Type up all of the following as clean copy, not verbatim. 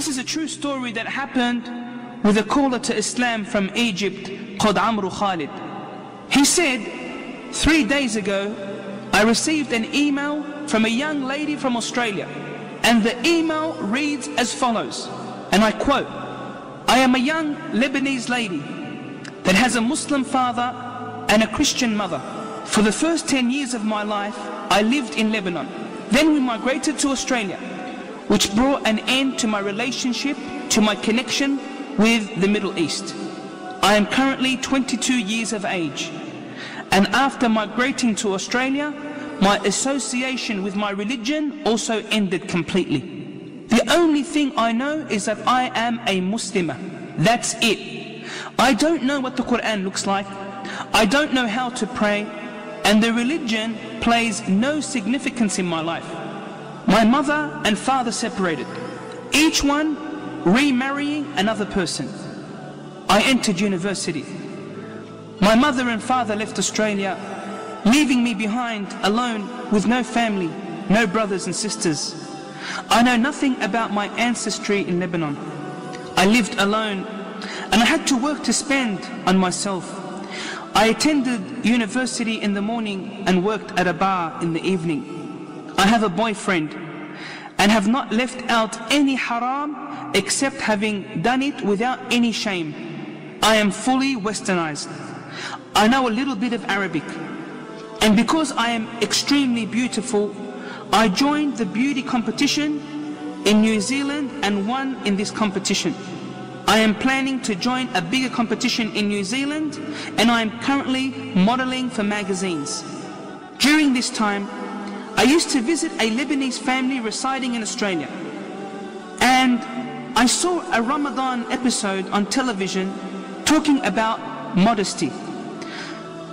This is a true story that happened with a caller to Islam from Egypt called Amru Khalid. He said, 3 days ago, I received an email from a young lady from Australia. And the email reads as follows, and I quote, I am a young Lebanese lady that has a Muslim father and a Christian mother. For the first 10 years of my life, I lived in Lebanon. Then we migrated to Australia, which brought an end to my relationship, to my connection with the Middle East. I am currently 22 years of age. And after migrating to Australia, my association with my religion also ended completely. The only thing I know is that I am a Muslimah. That's it. I don't know what the Quran looks like. I don't know how to pray. And the religion plays no significance in my life. My mother and father separated, each one remarrying another person. I entered university. My mother and father left Australia, leaving me behind alone with no family, no brothers and sisters. I know nothing about my ancestry in Lebanon. I lived alone and I had to work to spend on myself. I attended university in the morning and worked at a bar in the evening. I have a boyfriend and have not left out any haram except having done it without any shame. I am fully westernized. I know a little bit of Arabic. And because I am extremely beautiful, I joined the beauty competition in New Zealand and won in this competition. I am planning to join a bigger competition in New Zealand, and I am currently modeling for magazines. During this time, I used to visit a Lebanese family residing in Australia. And I saw a Ramadan episode on television talking about modesty.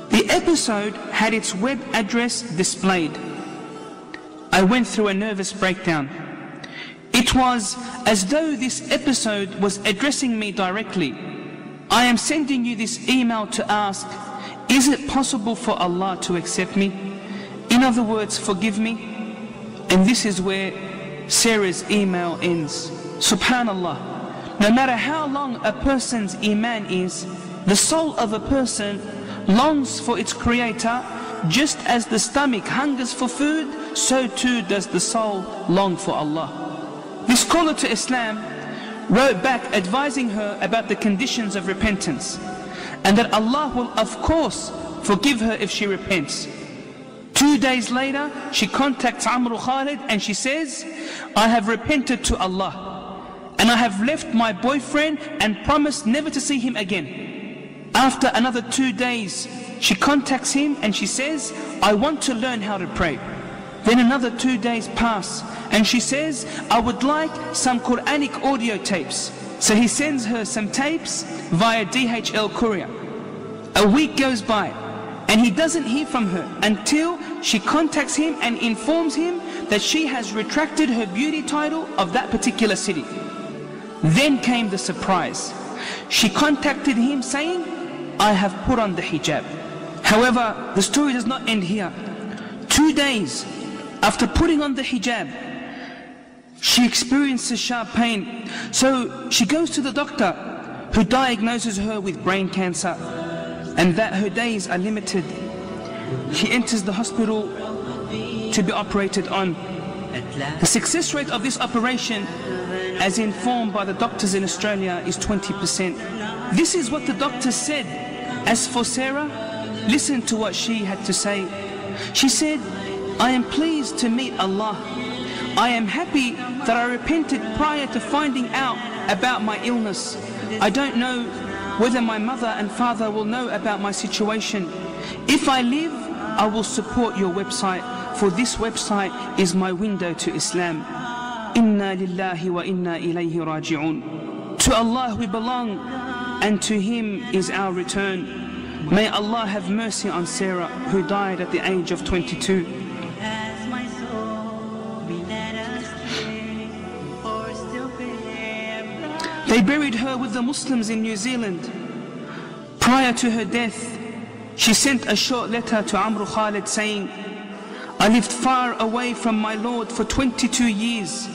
The episode had its web address displayed. I went through a nervous breakdown. It was as though this episode was addressing me directly. I am sending you this email to ask, is it possible for Allah to accept me? In other words, forgive me? And this is where Sare's email ends. Subhanallah, no matter how long a person's iman is, the soul of a person longs for its creator, just as the stomach hungers for food, so too does the soul long for Allah. This caller to Islam wrote back advising her about the conditions of repentance, and that Allah will of course forgive her if she repents. 2 days later, she contacts Amru Khalid and she says, I have repented to Allah, and I have left my boyfriend and promised never to see him again. After another 2 days, she contacts him and she says, I want to learn how to pray. Then another 2 days pass and she says, I would like some Quranic audio tapes. So he sends her some tapes via DHL courier. A week goes by and he doesn't hear from her until she contacts him and informs him that she has retracted her beauty title of that particular city. Then came the surprise. She contacted him saying, I have put on the hijab. However, the story does not end here. 2 days after putting on the hijab, she experiences sharp pain. So she goes to the doctor, who diagnoses her with brain cancer and that her days are limited. She enters the hospital to be operated on. The success rate of this operation, as informed by the doctors in Australia, is 20%. This is what the doctors said. As for Sare, listen to what she had to say. She said, I am pleased to meet Allah. I am happy that I repented prior to finding out about my illness. I don't know whether my mother and father will know about my situation. If I live, I will support your website, for this website is my window to Islam. Inna lillahi wa inna ilayhi raji'un. To Allah we belong, and to Him is our return. May Allah have mercy on Sare, who died at the age of 22. They buried her with the Muslims in New Zealand. Prior to her death, she sent a short letter to Amru Khalid saying, I lived far away from my Lord for 22 years,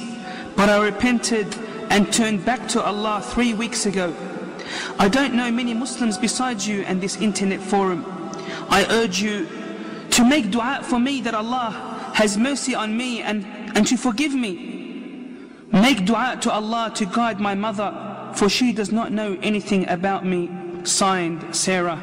but I repented and turned back to Allah 3 weeks ago. I don't know many Muslims besides you and this internet forum. I urge you to make dua for me that Allah has mercy on me and to forgive me. Make dua to Allah to guide my mother, for she does not know anything about me. Signed, Sare.